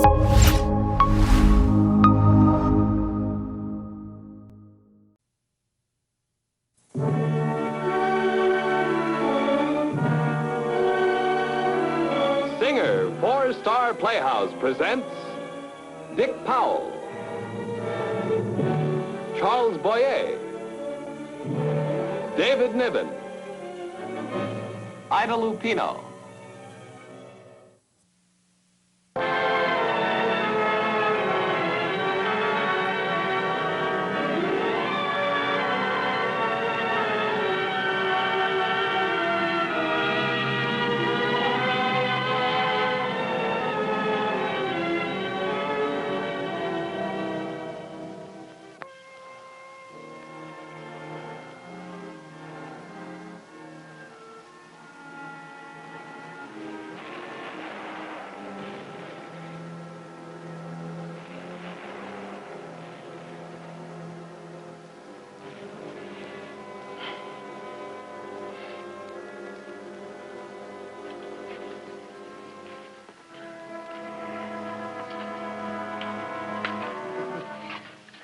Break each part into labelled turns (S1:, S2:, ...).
S1: Singer for Star Playhouse presents Dick Powell, Charles Boyer, David Niven, Ida Lupino.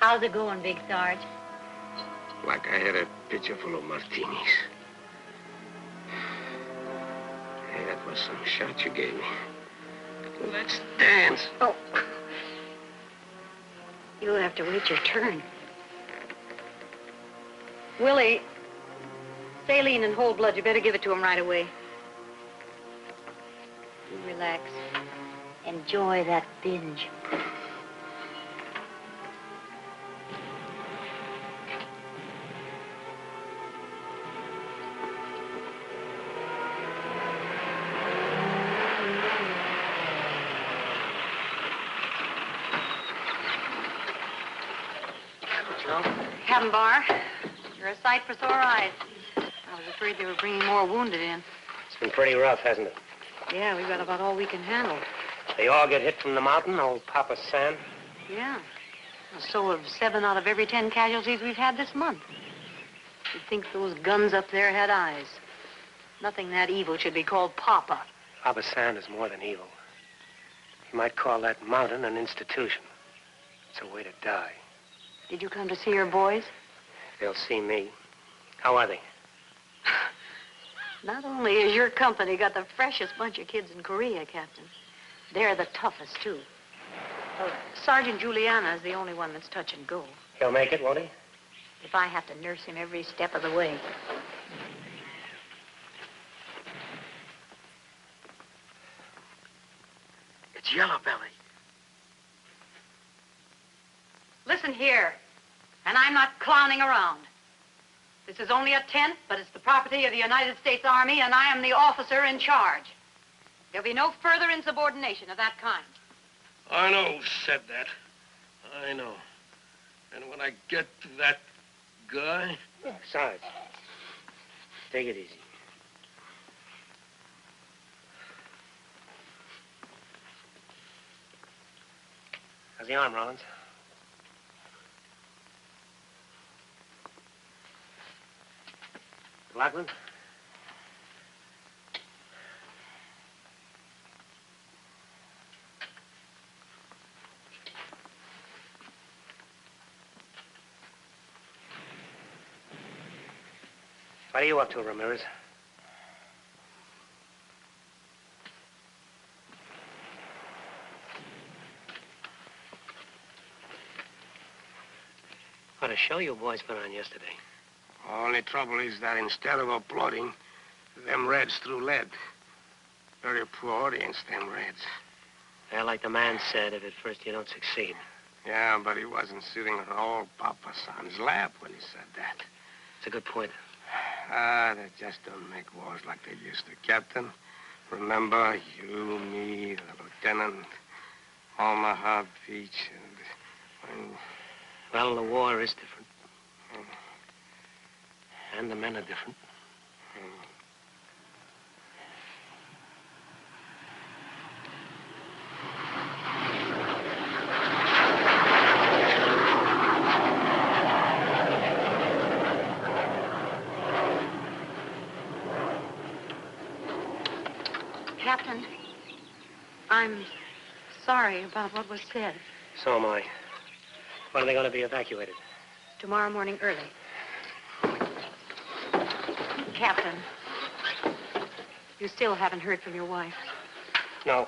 S2: How's it going, Big Sarge?
S3: Like I had a pitcher full of martinis. Hey, that was some shot you gave me. Let's dance.
S2: Oh. You'll have to wait your turn. Willie, saline and whole blood. You better give it to him right away. You relax. Enjoy that binge. Captain Barr, you're a sight for sore eyes. I was afraid they were bringing more wounded in.
S3: It's been pretty rough, hasn't it?
S2: Yeah, we've got about all we can handle.
S3: They all get hit from the mountain, old Papa San.
S2: Yeah. So have 7 out of every 10 casualties we've had this month. You'd think those guns up there had eyes. Nothing that evil should be called Papa.
S3: Papa San is more than evil. You might call that mountain an institution. It's a way to die.
S2: Did you come to see your boys?
S3: They'll see me. How are they?
S2: Not only has your company got the freshest bunch of kids in Korea, Captain, they're the toughest, too. Sergeant Juliana is the only one that's touch and go.
S3: He'll make it, won't he?
S2: If I have to nurse him every step of the way.
S3: It's Yellowbelly.
S2: Listen here, and I'm not clowning around. This is only a tent, but it's the property of the United States Army, and I am the officer in charge. There'll be no further insubordination of that kind.
S4: I know who said that. I know. And when I get to that guy...
S3: Sarge, take it easy. How's the arm, Rollins? Lachlan? What are you up to, Ramirez? What a show you boys put on yesterday.
S5: Only trouble is that instead of applauding, them Reds threw lead. Very poor audience, them Reds.
S3: Well, like the man said, if at first you don't succeed.
S5: Yeah, but he wasn't sitting on old Papa San's lap when he said that.
S3: It's a good point.
S5: They just don't make wars like they used to, Captain. Remember, you, me, the lieutenant, Omaha Beach, and...
S3: Well, the war is different. And the men are different.
S2: Captain, I'm sorry about what was said.
S3: So am I. When are they going to be evacuated?
S2: Tomorrow morning early. Captain, you still haven't heard from your wife.
S3: No.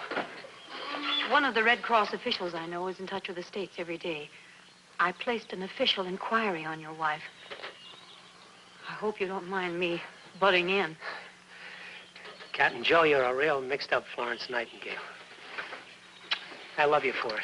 S2: One of the Red Cross officials I know is in touch with the States every day. I placed an official inquiry on your wife. I hope you don't mind me butting in.
S3: Captain Joe, you're a real mixed-up Florence Nightingale. I love you for it.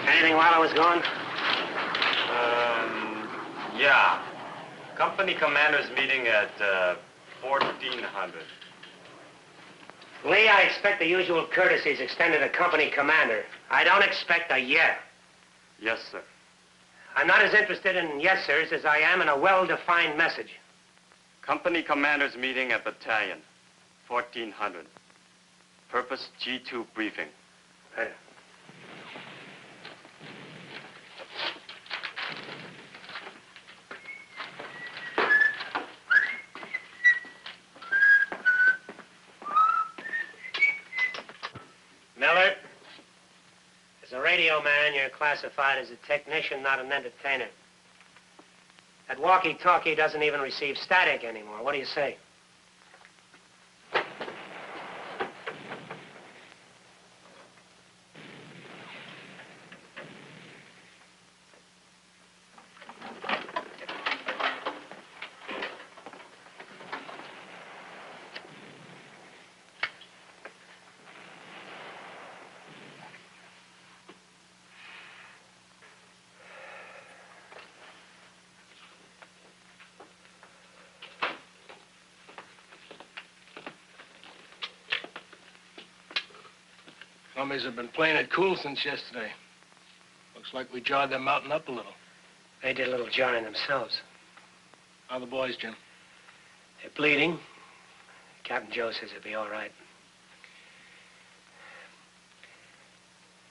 S3: Anything while I was gone?
S6: Yeah. Company commander's meeting at 1400.
S3: Lee, I expect the usual courtesies extended to company commander. I don't expect a yeah.
S6: Yes, sir.
S3: I'm not as interested in yes, sirs as I am in a well-defined message.
S6: Company commander's meeting at battalion, 1400. Purpose G2 briefing.
S3: Right. Miller, as a radio man, you're classified as a technician, not an entertainer. That walkie-talkie doesn't even receive static anymore. What do you say?
S4: Commies have been playing it cool since yesterday. Looks like we jarred their mountain up a little.
S3: They did a little jarring themselves.
S4: How are the boys, Jim?
S3: They're bleeding. Captain Joe says it'll be all right.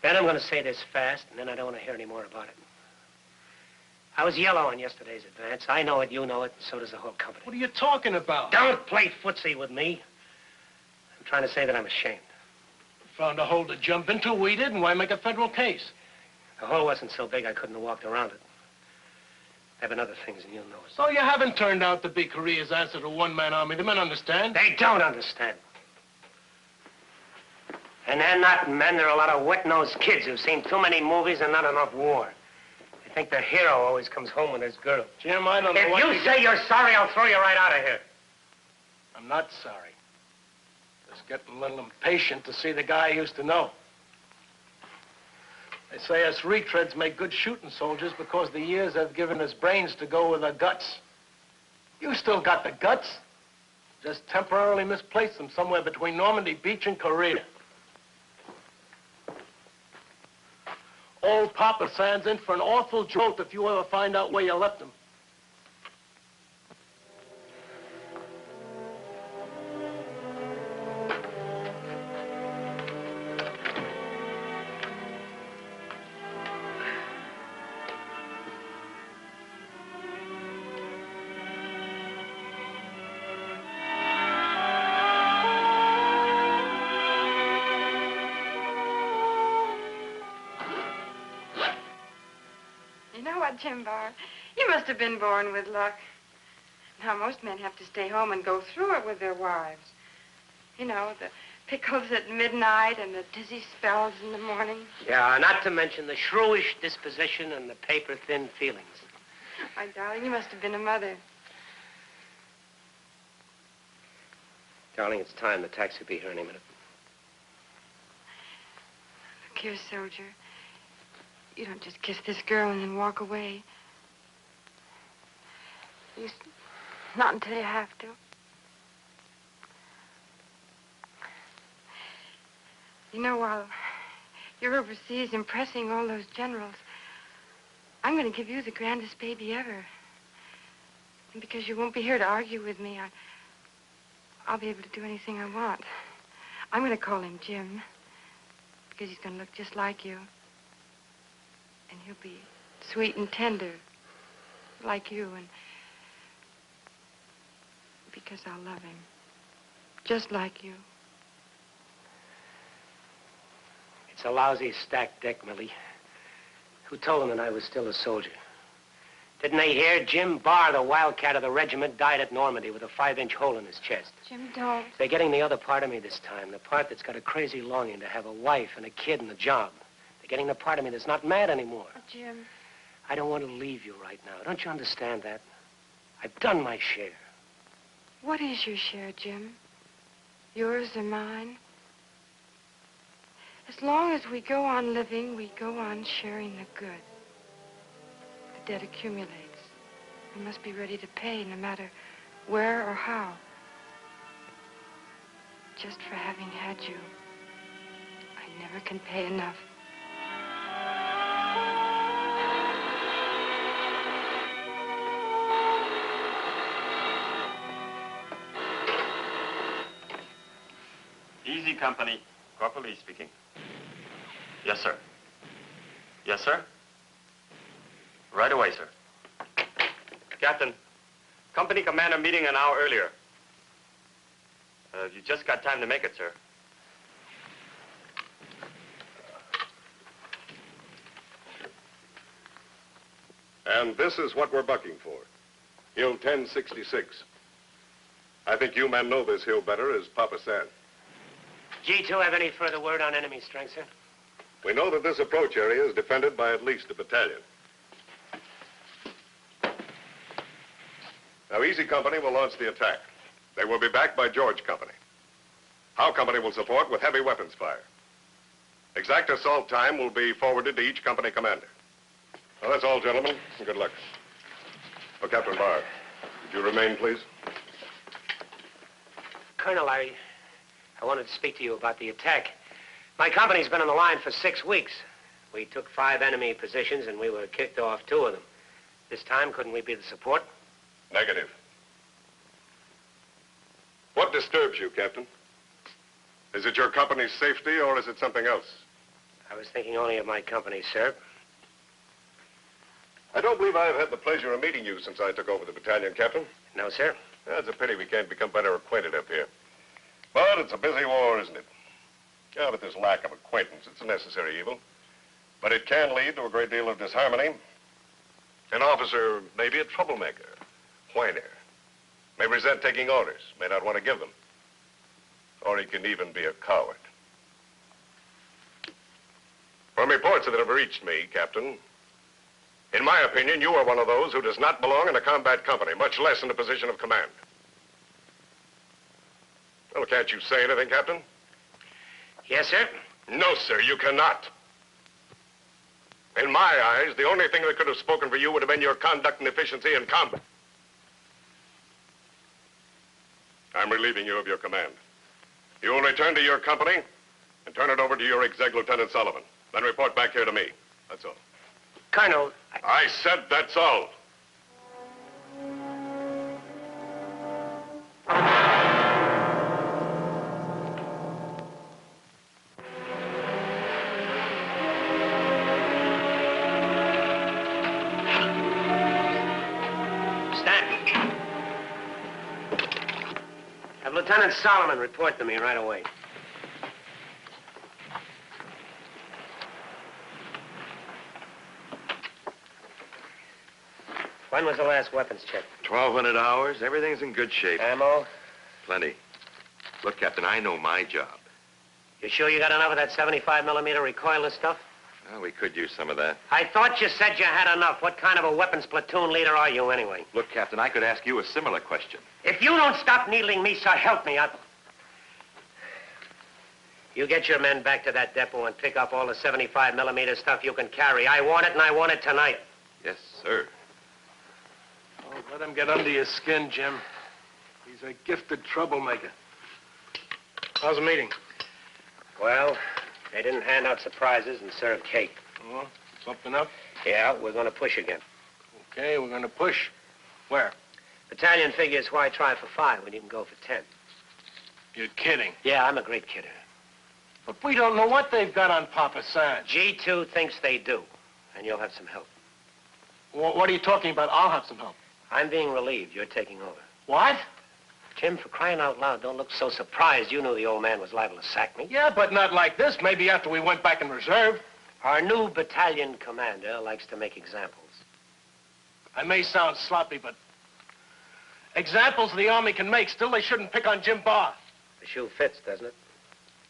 S3: Then I'm going to say this fast, and then I don't want to hear any more about it. I was yellow on yesterday's advance. I know it, you know it, and so does the whole company.
S4: What are you talking about?
S3: Don't play footsie with me. I'm trying to say that I'm ashamed.
S4: Found a hole to jump into, we did, and why make a federal case?
S3: The hole wasn't so big I couldn't have walked around it. There have been other things, and you'll know it.
S4: So you haven't turned out to be Korea's answer to a one-man army. The men understand.
S3: They don't understand. And they're not men. They're a lot of wet-nosed kids who've seen too many movies and not enough war. They think the hero always comes home with his girl.
S4: Jim, I don't know what
S3: If you say you're sorry, I'll throw you right out of here.
S4: I'm not sorry. Just getting a little impatient to see the guy I used to know. They say us retreads make good shooting soldiers because the years have given us brains to go with our guts. You still got the guts. Just temporarily misplaced them somewhere between Normandy Beach and Korea. Old Papa Sands in for an awful jolt if you ever find out where you left him.
S7: Jim Barr, you must have been born with luck. Now, most men have to stay home and go through it with their wives. You know, the pickles at midnight and the dizzy spells in the morning.
S3: Yeah, not to mention the shrewish disposition and the paper-thin feelings.
S7: My darling, you must have been a mother.
S3: Darling, it's time. The taxi will be here any minute.
S7: Look here, soldier. You don't just kiss this girl and then walk away. Not until you have to. You know, while you're overseas impressing all those generals, I'm going to give you the grandest baby ever. And because you won't be here to argue with me, I'll be able to do anything I want. I'm going to call him Jim, because he's going to look just like you. And he'll be sweet and tender, like you, and because I'll love him, just like you.
S3: It's a lousy stacked deck, Millie. Who told them that I was still a soldier? Didn't they hear Jim Barr, the wildcat of the regiment, died at Normandy with a 5-inch hole in his chest?
S7: Jim, don't.
S3: They're getting the other part of me this time, the part that's got a crazy longing to have a wife and a kid and a job. They're getting the part of me that's not mad anymore.
S7: Oh, Jim.
S3: I don't want to leave you right now. Don't you understand that? I've done my share.
S7: What is your share, Jim? Yours or mine? As long as we go on living, we go on sharing the good. The debt accumulates. We must be ready to pay, no matter where or how. Just for having had you, I never can pay enough.
S6: Easy company. Corporal Lee speaking. Yes, sir. Yes, sir. Right away, sir. Captain, company commander meeting an hour earlier. You just got time to make it, sir.
S8: And this is what we're bucking for. Hill 1066. I think you men know this hill better, as Papa said.
S3: G2 have any further word on enemy strength, sir?
S8: We know that this approach area is defended by at least a battalion. Now, Easy Company will launch the attack. They will be backed by George Company. Howe Company will support with heavy weapons fire. Exact assault time will be forwarded to each company commander. Well, that's all, gentlemen, and good luck. Oh, Captain Barr, would you remain, please?
S3: Colonel, I wanted to speak to you about the attack. My company's been on the line for 6 weeks. We took 5 enemy positions, and we were kicked off 2 of them. This time, couldn't we be the support?
S8: Negative. What disturbs you, Captain? Is it your company's safety, or is it something else?
S3: I was thinking only of my company, sir.
S8: I don't believe I've had the pleasure of meeting you since I took over the battalion, Captain.
S3: No, sir.
S8: It's a pity we can't become better acquainted up here. But it's a busy war, isn't it? Yeah, but this lack of acquaintance, it's a necessary evil. But it can lead to a great deal of disharmony. An officer may be a troublemaker, whiner, may resent taking orders, may not want to give them. Or he can even be a coward. From reports that have reached me, Captain, in my opinion, you are one of those who does not belong in a combat company, much less in a position of command. Well, can't you say anything, Captain?
S3: Yes, sir.
S8: No, sir, you cannot. In my eyes, the only thing that could have spoken for you would have been your conduct and efficiency in combat. I'm relieving you of your command. You will return to your company and turn it over to your exec, Lieutenant Sullivan. Then report back here to me. That's all.
S3: Colonel,
S8: I said that's all.
S3: Have Lieutenant Solomon report to me right away. When was the last weapons check?
S9: 1,200 hours. Everything's in good shape.
S3: Ammo?
S9: Plenty. Look, Captain, I know my job.
S3: You sure you got enough of that 75mm recoilless stuff?
S9: Well, we could use some of that.
S3: I thought you said you had enough. What kind of a weapons platoon leader are you, anyway?
S9: Look, Captain, I could ask you a similar question.
S3: If you don't stop needling me, so help me, You get your men back to that depot and pick up all the 75mm stuff you can carry. I want it, and I want it tonight.
S9: Yes, sir.
S4: Oh, let him get under your skin, Jim. He's a gifted troublemaker. How's the meeting?
S3: Well, they didn't hand out surprises and serve cake.
S4: Oh, something up?
S3: Yeah, we're going to push again.
S4: Okay, we're going to push. Where?
S3: Battalion figures why try for 5 when you can go for 10.
S4: You're kidding.
S3: Yeah, I'm a great kidder.
S4: But we don't know what they've got on Papa San.
S3: G2 thinks they do, and you'll have some help.
S4: What are you talking about? I'll have some help.
S3: I'm being relieved. You're taking over.
S4: What?
S3: Jim, for crying out loud, don't look so surprised. You knew the old man was liable to sack me.
S4: Yeah, but not like this. Maybe after we went back in reserve.
S3: Our new battalion commander likes to make examples.
S4: I may sound sloppy, but examples the Army can make, still they shouldn't pick on Jim Barr.
S3: The shoe fits, doesn't it?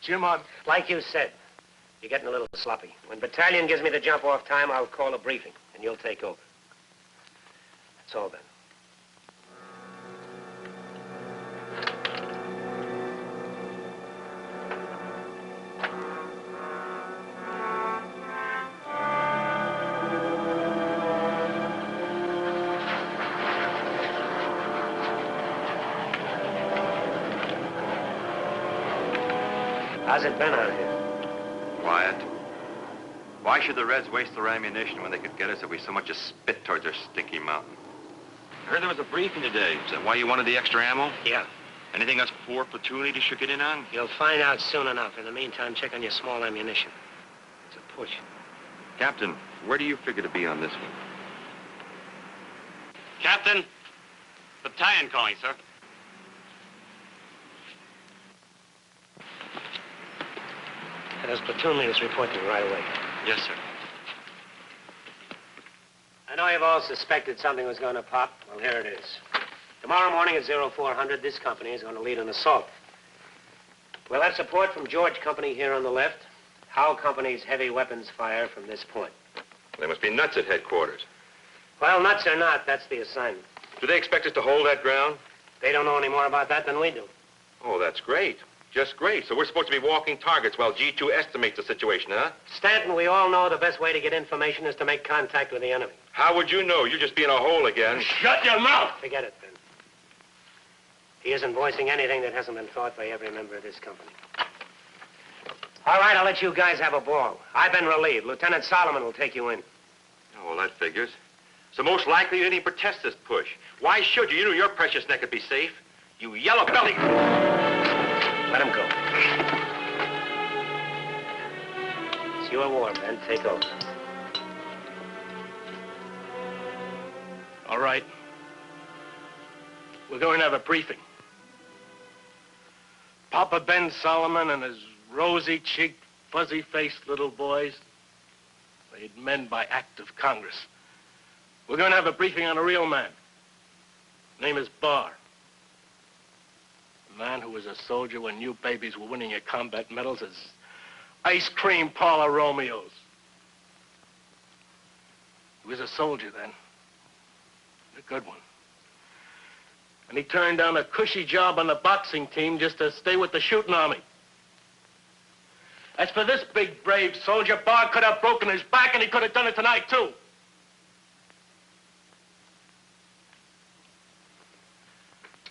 S4: Jim, I'm...
S3: Like you said, you're getting a little sloppy. When battalion gives me the jump-off time, I'll call a briefing, and you'll take over. That's all then. How's it been out here?
S9: Quiet. Why should the Reds waste their ammunition when they could get us if we so much as spit towards their stinky mountain? I heard there was a briefing today. Is that why you wanted the extra ammo?
S3: Yeah.
S9: Anything us 4 platoon leaders should get in on?
S3: You'll find out soon enough. In the meantime, check on your small ammunition. It's a push.
S9: Captain, where do you figure to be on this one?
S6: Captain, battalion calling, sir.
S3: Those platoon leaders report to me right away.
S6: Yes, sir.
S3: I know you've all suspected something was going to pop. Well, here it is. Tomorrow morning at 0400, this company is going to lead an assault. We'll have support from George Company here on the left. Howe Company's heavy weapons fire from this point.
S9: They must be nuts at headquarters.
S3: Well, nuts or not, that's the assignment.
S9: Do they expect us to hold that ground?
S3: They don't know any more about that than we do.
S9: Oh, that's great. Just great. So we're supposed to be walking targets while G2 estimates the situation, huh?
S3: Stanton, we all know the best way to get information is to make contact with the enemy.
S9: How would you know? You're just being a hole again.
S4: Shut your mouth!
S3: Forget it, then. He isn't voicing anything that hasn't been thought by every member of this company. All right, I'll let you guys have a ball. I've been relieved. Lieutenant Solomon will take you in.
S9: Oh, well, that figures. So most likely you didn't protest this push. Why should you? You knew your precious neck would be safe. You Yellowbelly.
S3: Let him go. It's your war, Ben. Take over.
S4: All right. We're going to have a briefing. Papa Ben Solomon and his rosy-cheeked, fuzzy-faced little boys, made men by act of Congress. We're going to have a briefing on a real man. His name is Barr. A man who was a soldier when you babies were winning your combat medals as ice cream parlor Romeos. He was a soldier then. A good one. And he turned down a cushy job on the boxing team just to stay with the shooting army. As for this big, brave soldier, Barr could have broken his back, and he could have done it tonight, too.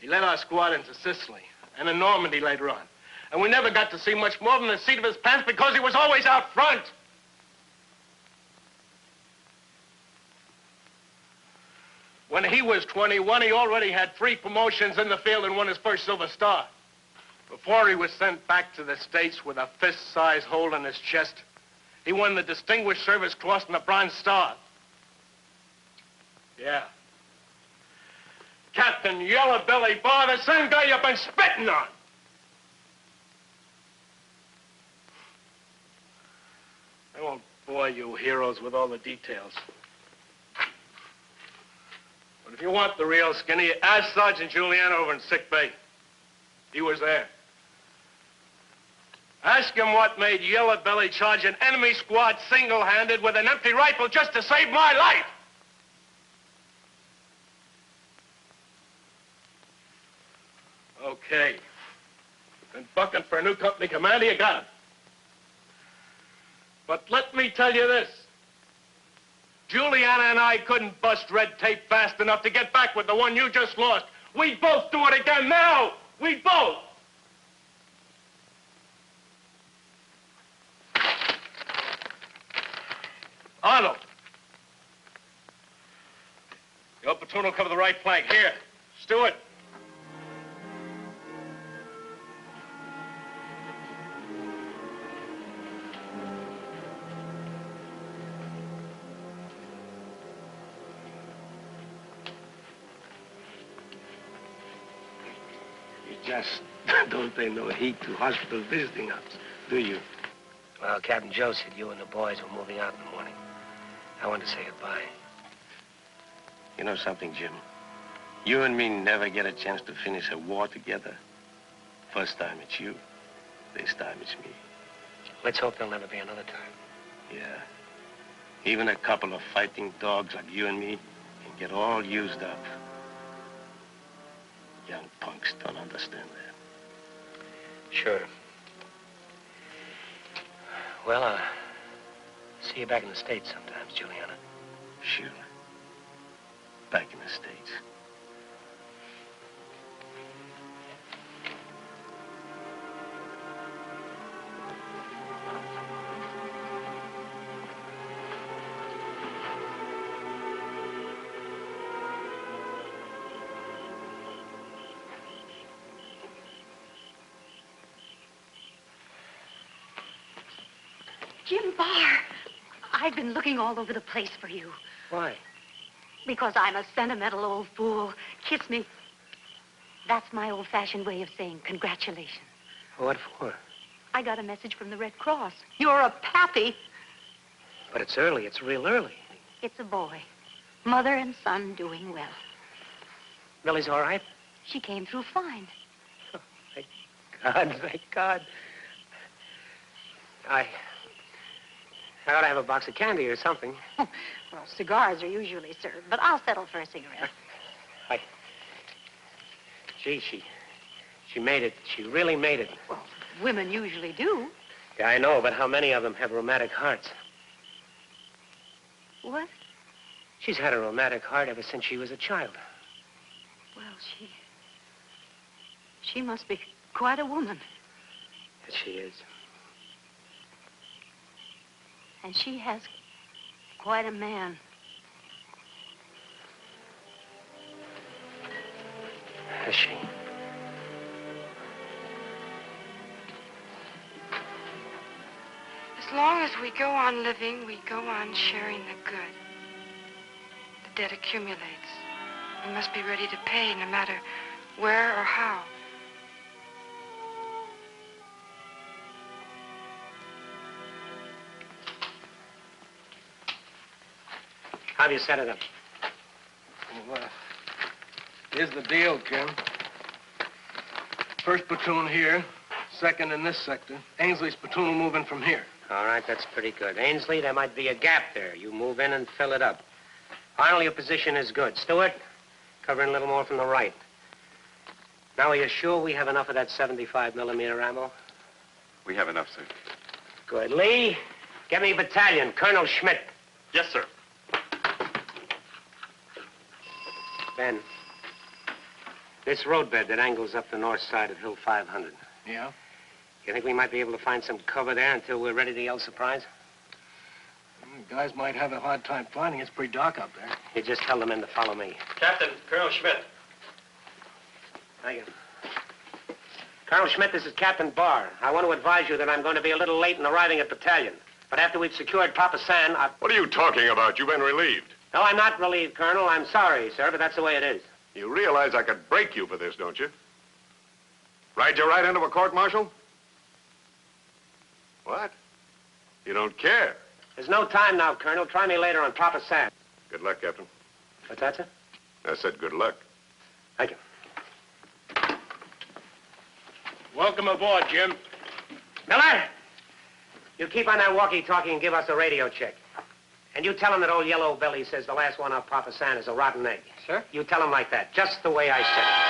S4: He led our squad into Sicily and in Normandy later on. And we never got to see much more than the seat of his pants because he was always out front. When he was 21, he already had 3 promotions in the field and won his first Silver Star. Before he was sent back to the States with a fist-sized hole in his chest, he won the Distinguished Service Cross and the Bronze Star. Yeah. Captain Yellowbelly Barr, the same guy you've been spitting on. I won't bore you heroes with all the details. But if you want the real skinny, ask Sergeant Juliana over in sick bay. He was there. Ask him what made Yellowbelly charge an enemy squad single-handed with an empty rifle just to save my life. Okay. Been bucking for a new company commander, you got him. But let me tell you this. Juliana and I couldn't bust red tape fast enough to get back with the one you just lost. We'd both do it again now. We'd both. Arnold. Your platoon will cover the right flank. Here. Stewart.
S5: just don't pay no heed to hospital visiting hours, do you?
S3: Well, Captain Joe said you and the boys were moving out in the morning. I wanted to say goodbye.
S5: You know something, Jim? You and me never get a chance to finish a war together. First time it's you. This time it's me.
S3: Let's hope there'll never be another time.
S5: Yeah. Even a couple of fighting dogs like you and me can get all used up. Young punks don't understand that.
S3: Sure. Well, see you back in the States sometimes, Juliana.
S5: Sure. Back in the States.
S2: Jim Barr, I've been looking all over the place for you.
S3: Why?
S2: Because I'm a sentimental old fool. Kiss me. That's my old-fashioned way of saying congratulations.
S3: What for?
S2: I got a message from the Red Cross. You're a pappy.
S3: But it's early. It's real early.
S2: It's a boy. Mother and son doing well.
S3: Millie's all right?
S2: She came through fine.
S3: Oh, thank God, thank God. I ought to have a box of candy or something.
S2: Well, cigars are usually served, but I'll settle for a cigarette.
S3: Gee, she made it. She really made it.
S2: Well, women usually do.
S3: Yeah, I know, but how many of them have rheumatic hearts?
S2: What?
S3: She's had a rheumatic heart ever since she was a child.
S2: Well, she must be quite a woman.
S3: Yes, she is.
S2: And she has quite a man.
S3: Has she?
S7: As long as we go on living, we go on sharing the good. The debt accumulates. We must be ready to pay no matter where or how.
S3: How have you set it up?
S4: Well, here's the deal, Jim. First platoon here, second in this sector. Ainsley's platoon will move in from here.
S3: All right, that's pretty good. Ainsley, there might be a gap there. You move in and fill it up. Arnold, your position is good. Stewart, cover in a little more from the right. Now, are you sure we have enough of that 75mm ammo?
S6: We have enough, sir.
S3: Good. Lee, get me battalion. Colonel Schmidt.
S6: Yes, sir.
S3: Ben, this roadbed that angles up the north side of Hill 500.
S4: Yeah?
S3: You think we might be able to find some cover there until we're ready to yell surprise?
S4: Guys might have a hard time finding it. It's pretty dark out there.
S3: You just tell the men to follow me.
S6: Captain, Colonel Schmidt.
S3: Thank you. Colonel Schmidt, this is Captain Barr. I want to advise you that I'm going to be a little late in arriving at battalion. But after we've secured Papa San,
S8: What are you talking about? You've been relieved.
S3: No, I'm not relieved, Colonel. I'm sorry, sir, but that's the way it is.
S8: You realize I could break you for this, don't you? Ride you right into a court-martial? What? You don't care?
S3: There's no time now, Colonel. Try me later on Papa San.
S8: Good luck, Captain.
S3: What's that, sir?
S8: I said good luck.
S3: Thank you.
S4: Welcome aboard, Jim.
S3: Miller! You keep on that walkie-talkie and give us a radio check. And you tell him that old Yellowbelly says the last one off Papa San is a rotten egg.
S4: Sir?
S3: You tell him like that, just the way I said it.